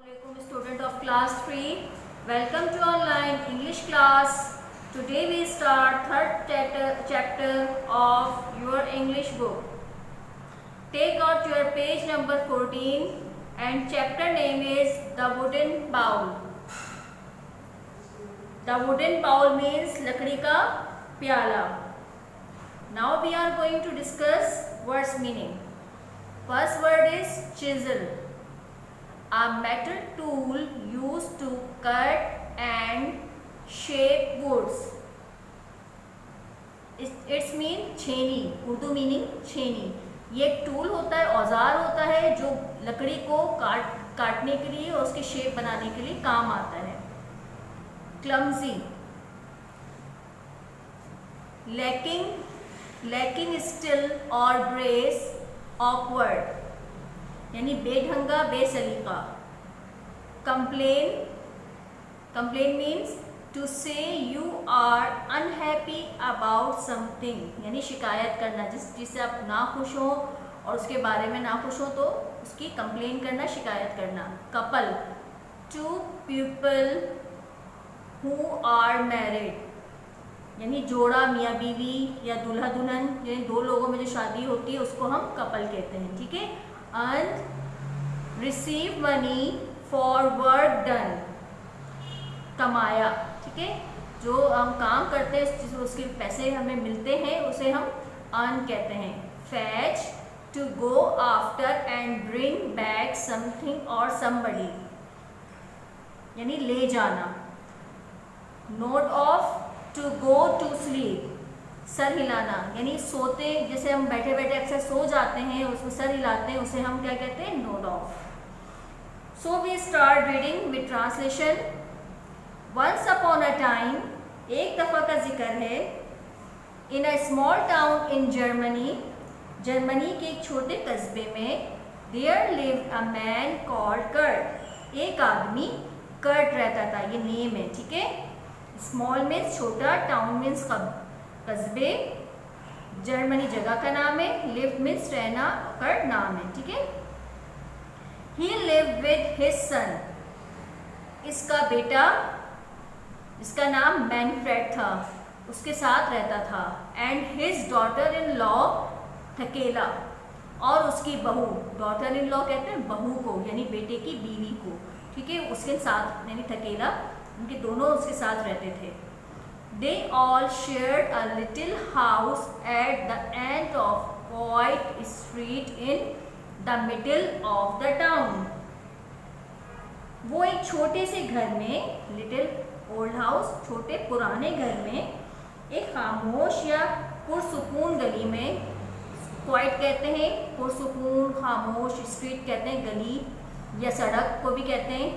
Assalamualaikum student of class 3. Welcome to online English class. Today we start third chapter of your English book. Take out your page number 14 and chapter name is The Wooden Bowl. The wooden bowl means लकड़ी का प्याला. Now we are going to discuss words meaning. First word is chisel. A metal tool used to cut and shape woods. It's mean छेनी. Urdu meaning छेनी. ये एक tool होता है, औजार होता है जो लकड़ी को काटने के लिए और उसकी शेप बनाने के लिए काम आता है. Clumsy. lacking skill or grace, awkward यानी बेढंगा बेसलीका. Complain means to say you are unhappy about something यानी शिकायत करना, जिससे आप ना खुश हो और उसके बारे में ना खुश हो तो उसकी कंप्लेन करना, शिकायत करना. Couple. Two people who are married यानी जोड़ा, मियाँ बीवी या दूल्हा दुल्हन, यानी दो लोगों में जो शादी होती है उसको हम कपल कहते हैं. ठीक है. and receive money for work done, कमाया. ठीक है. जो हम काम करते हैं उसके पैसे हमें मिलते हैं उसे हम earn कहते हैं. fetch, to go after and bring back something or somebody यानी ले जाना. nod off, to go to sleep, sir हिलाना यानी सोते, जैसे हम बैठे बैठे अक्सर सो जाते हैं उसमें सर हिलाते हैं, उसे हम क्या कहते हैं, nod off. So we start reading with translation. Once upon a time, एक दफ़ा का जिक्र है. In a small town in Germany, Germany के एक छोटे कस्बे में. There lived a man called Kurt, एक आदमी कर्ट रहता था. ये नेम है. ठीक है. स्मॉल मीन्स छोटा, टाउन मीन्स कस्बे, जर्मनी जगह का नाम है, लिव मीन्स रहना, कर्ट नाम है. ठीक है. He live with his son, इसका बेटा जिसका नाम मैनफ्रेड था उसके साथ रहता था. And his daughter in law Thekla, और उसकी बहू, डॉटर इन लॉ कहते हैं बहू को यानी बेटे की बीवी को. ठीक है. उसके साथ यानी थकेला, उनके दोनों उसके साथ रहते थे. They all shared a little house at the end of quiet street in the middle of the town. वो एक छोटे से घर में, लिटिल ओल्ड हाउस, छोटे पुराने घर में, एक खामोश या पुरसुकून गली में, क्वाइट कहते हैं पुरसुकून, खामोश, स्ट्रीट कहते हैं गली या सड़क को भी कहते हैं,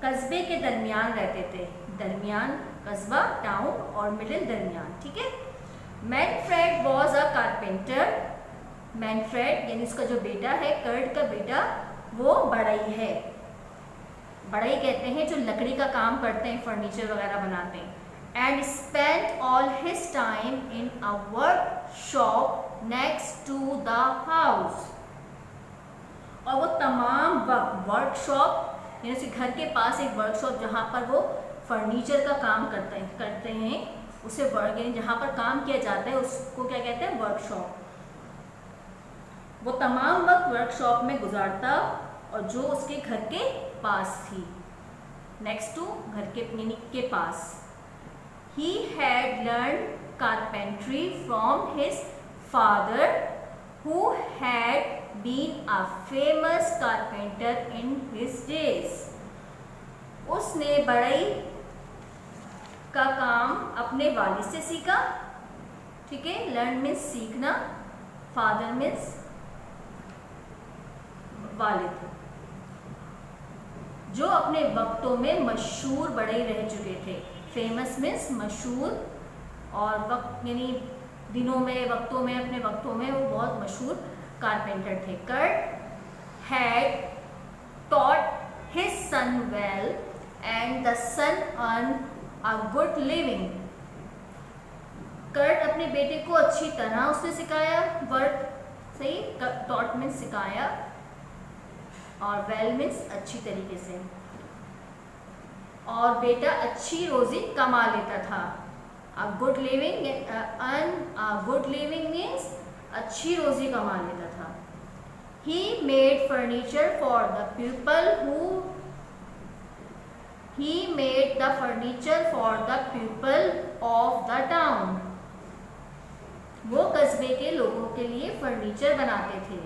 कस्बे के दरमियान रहते थे. दरमियान कस्बा, टाउन, और मिडिल दरमियान. ठीक है. Manfred was a carpenter. Manfred यानी उसका जो बेटा है, कर्ट का बेटा, वो बढ़ई है. बढ़ई कहते हैं जो लकड़ी का काम करते हैं, फर्नीचर वगैरह बनाते हैं. And spent all his time in a workshop next to the house, और वो तमाम वक्त वर्कशॉप यानी उसके घर के पास एक वर्कशॉप जहाँ पर वो फर्नीचर का काम करते हैं उसे वर्क यानी जहाँ पर काम किया जाता है उसको क्या कहते हैं, वर्कशॉप. वो तमाम वक्त वर्कशॉप में गुजारता और जो उसके घर के पास थी, नेक्स्ट टू, घर के यानी के पास. He had learn carpentry from his father who had been a famous carpenter in his days. उसने बढ़ई का काम अपने वालिद से सीखा. ठीक है. लर्न मीन्स सीखना, फादर मीन्स वालिद, जो अपने वक्तों में मशहूर बढ़ई रह चुके थे. फेमस मीन्स मशहूर, और वक्त यानी दिनों में, वक्तों में, अपने वक्तों में वो बहुत मशहूर कारपेंटर थे. Kurt had taught his son well and the son earn a good living. Kurt अपने बेटे को अच्छी तरह उसने सिखाया. वर्क सही, टॉट में सिखाया, और वेल मीन्स अच्छी तरीके से, और बेटा अच्छी रोजी कमा लेता था। अ गुड लिविंग मीन्स अच्छी रोजी कमा लेता था। He made furniture for the people of the town. वो कस्बे के लोगों के लिए फर्नीचर बनाते थे।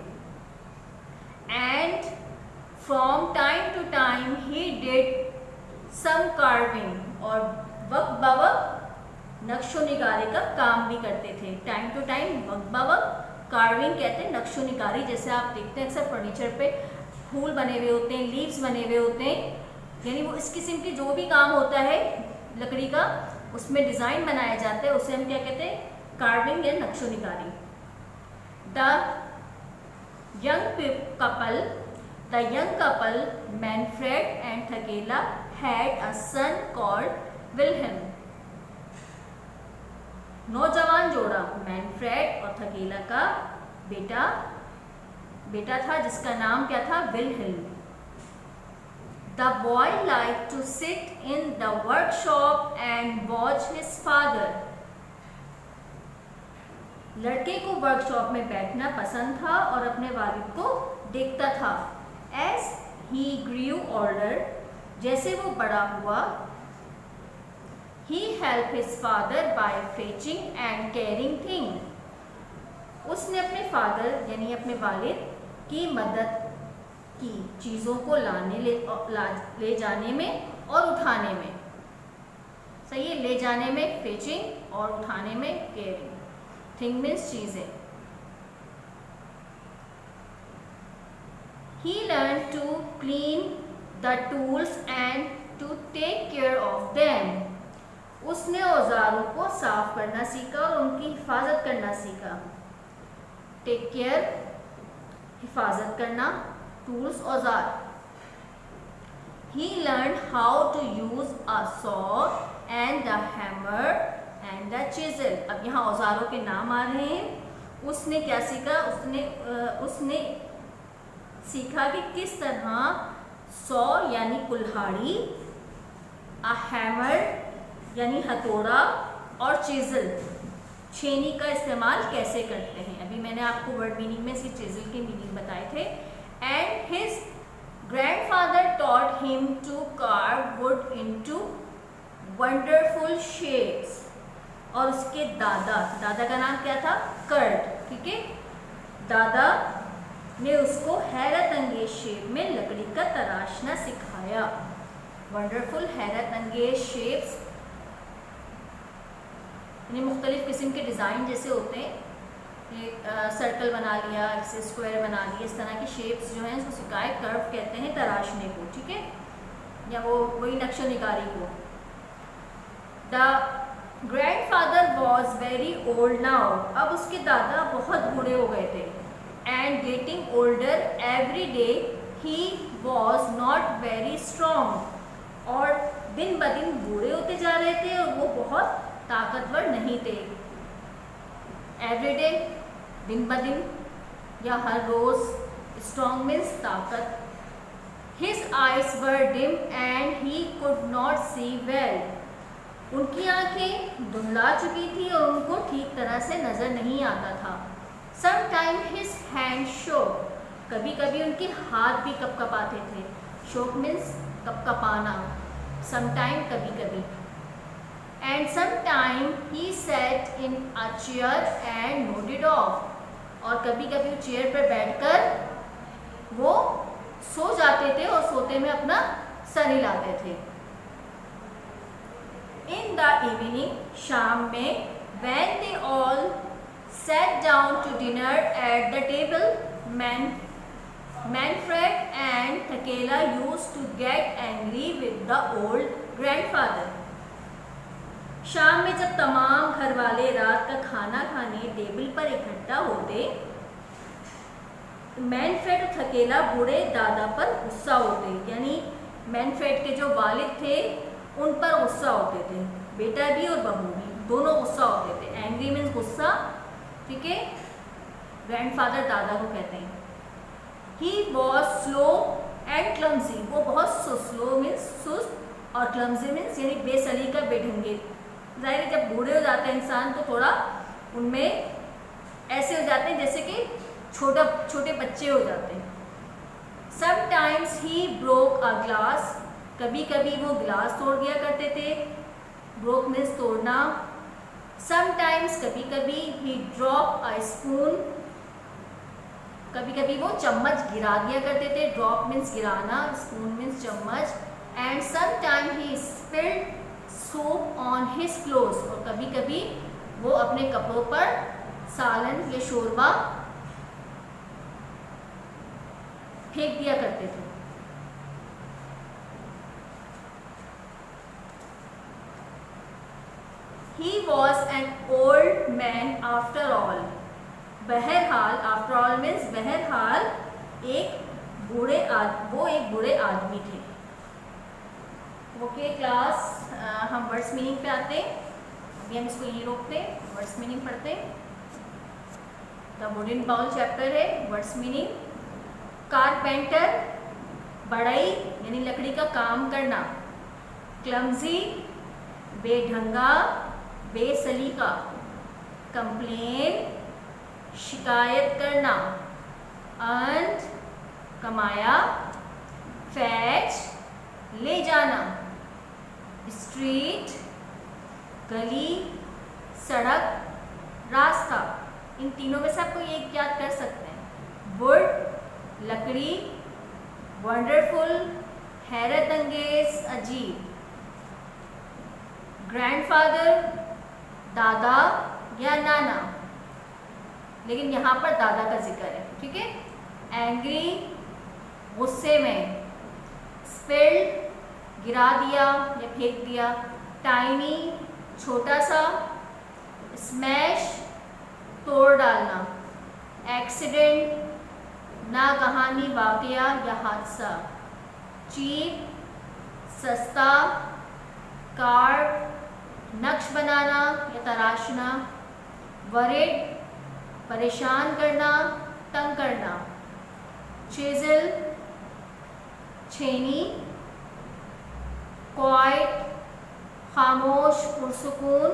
And from time to time he did some carving. और वक्त बवक्त नक्शो निगारी का काम भी करते थे। टाइम टू टाइम, वक्त बवक्त, कार्विंग कहते हैं नक्शो निगारी। जैसे आप देखते हैं अक्सर फर्नीचर पे फूल बने हुए होते हैं, लीव्स बने हुए होते हैं, यानी वो इस किस्म की जो भी काम होता है लकड़ी का, उसमें डिज़ाइन बनाया जाता है, उसे हम क्या कहते हैं? कार्विंग या नक्शो निगारी। The young couple Manfred and Thekla had a son called Wilhelm. नौजवान जोड़ा मैनफ्रेड और थकेला का बेटा था जिसका नाम क्या था? Wilhelm. The boy like to sit in the workshop and watch his father. लड़के को वर्कशॉप में बैठना पसंद था और अपने वालिद को देखता था। एज ही ग्रू ओल्डर, जैसे वो बड़ा हुआ, he helped his father by fetching and carrying things. उसने अपने फादर यानी अपने वालिद की मदद की चीज़ों को ले जाने में और उठाने में। सही है, ले जाने में फेचिंग और उठाने में कैरिंग। थिंग मीन्स चीज़ें। He learned to clean the tools and to take care of them. उसने औजारों को साफ करना सीखा और उनकी हिफाजत करना सीखा। टेक केयर, हिफाजत करना, टूल्स औजार। He learned how to use a saw and the hammer and the chisel. अब यहाँ औजारों के नाम आ रहे हैं। उसने क्या सीखा? उसने सीखा कि किस तरह सॉ यानी कुल्हाड़ी, a hammer यानी हथौड़ा, और चिजल छेनी का इस्तेमाल कैसे करते हैं। अभी मैंने आपको वर्ड मीनिंग में इसकी चिजल की मीनिंग बताए थे। And his grandfather taught him to carve wood into wonderful shapes. और उसके दादा का नाम क्या था? कर्ट। ठीक है, दादा ने उसको हैरत अंगेज शेप में लकड़ी का तराशना सिखाया। वंडरफुल, हैरत अंगेज शेप्स यानी मुख्तलिफ किस्म के डिज़ाइन जैसे होते हैं, एक सर्कल बना लिया, इसे स्क्वायर बना लिया, इस तरह की शेप्स जो हैं उसको सिखाए। कर्व कहते हैं तराशने को। ठीक है, या वो वही नक्शो निगारी को। The grandfather was very old now. अब उसके दादा बहुत बूढ़े हो गए थे। And getting older every day he was not very strong. और दिन ब दिन बूढ़े होते जा रहे थे और वो बहुत ताकतवर नहीं थे। एवरीडे, दिन ब दिन या हर रोज। स्ट्रॉन्ग मीन्स ताकत। His eyes were dim and he could not see well. उनकी आंखें धुंधला चुकी थी और उनको ठीक तरह से नजर नहीं आता था। समटाइम हिज हैंड शोक। कभी कभी उनके हाथ भी कपकपाते थे। शोक मीन्स कपकपाना। समटाइम, कभी कभी। And sometime he sat in a chair and nodded off. और कभी कभी चेयर पर बैठकर वो सो जाते थे और सोते में अपना सर हिलाते थे। In the evening, शाम में, when they all sat down to dinner at the table, Manfred and Thakela used to get angry with the old grandfather. शाम में जब तमाम घर वाले रात का खाना खाने टेबल पर इकट्ठा होते, मैनफ्रेड और थकेला बूढ़े दादा पर गुस्सा होते। यानी मैनफ्रेड के जो वालिद थे उन पर गुस्सा होते थे। बेटा भी और बहू भी, दोनों गुस्सा होते थे। एंग्री मीन्स गुस्सा। ठीक है, ग्रैंडफादर दादा को कहते हैं। He was slow and clumsy, वो बहुत स्लो मीन्स सुस्त, और क्लमजी मीन्स यानी बेसलीका, बेढंगे। जाहिर है जब बूढ़े हो जाते हैं इंसान तो थोड़ा उनमें ऐसे हो जाते हैं जैसे कि छोटे बच्चे हो जाते हैं। Sometimes he broke a glass, कभी कभी वो गिलास तोड़ दिया करते थे। ब्रोक मीन्स तोड़ना। समटाइम्स कभी कभी ही ड्रॉप अ स्पून, कभी कभी वो चम्मच गिरा दिया करते थे। ड्रॉप मीन्स गिराना, स्पून मीन्स चम्मच। And sometime he spilled soup on his clothes, और कभी कभी वो अपने कपड़ों पर सालन या शोरबा फेंक दिया करते थे। He was an old man after all. बहरहाल, after all means बहरहाल वो एक बूढ़े आदमी थे। ओके क्लास, हम वर्ड्स मीनिंग पे आते हैं। अभी हम इसको यहीं रोकते हैं, वर्ड्स मीनिंग पढ़ते हैं। द वुडन बाउल चैप्टर है, वर्ड्स मीनिंग। कारपेंटर, बढ़ई यानी लकड़ी का काम करना। क्लमजी, बेढंगा, बेसलीका। कंप्लेन, शिकायत करना। अर्न, कमाया। फैच, ले जाना। स्ट्रीट, गली, सड़क, रास्ता। इन तीनों में से आपको ये याद कर सकते हैं। वुड, लकड़ी। वंडरफुल, हैरत अंगेज, अजीब। ग्रैंडफादर, दादा या नाना, लेकिन यहाँ पर दादा का जिक्र है, ठीक है। एंग्री, गुस्से में। स्पिल्ड, गिरा दिया या फेंक दिया। टाइनी, छोटा सा। स्मैश, तोड़ डालना। एक्सीडेंट, नागहानी वाकया या हादसा। चीप, सस्ता। कार्व, नक्श बनाना या तराशना। वरिड, परेशान करना, तंग करना। चिज़ल, छेनी। क्वाइट, खामोश, पुरसुकून।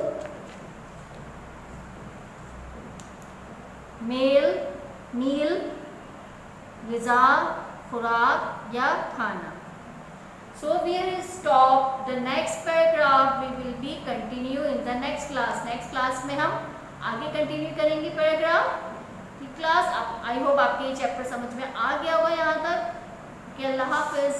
मील, ग़िज़ा, खुराक या खाना। So we will stop the next paragraph. We will be continue in the next class. Next class में हम आगे कंटिन्यू करेंगे पैराग्राफ। क्लास आई होप आपके ये चैप्टर समझ में आ गया होगा यहाँ तक। कि अल्लाह हाफिज़।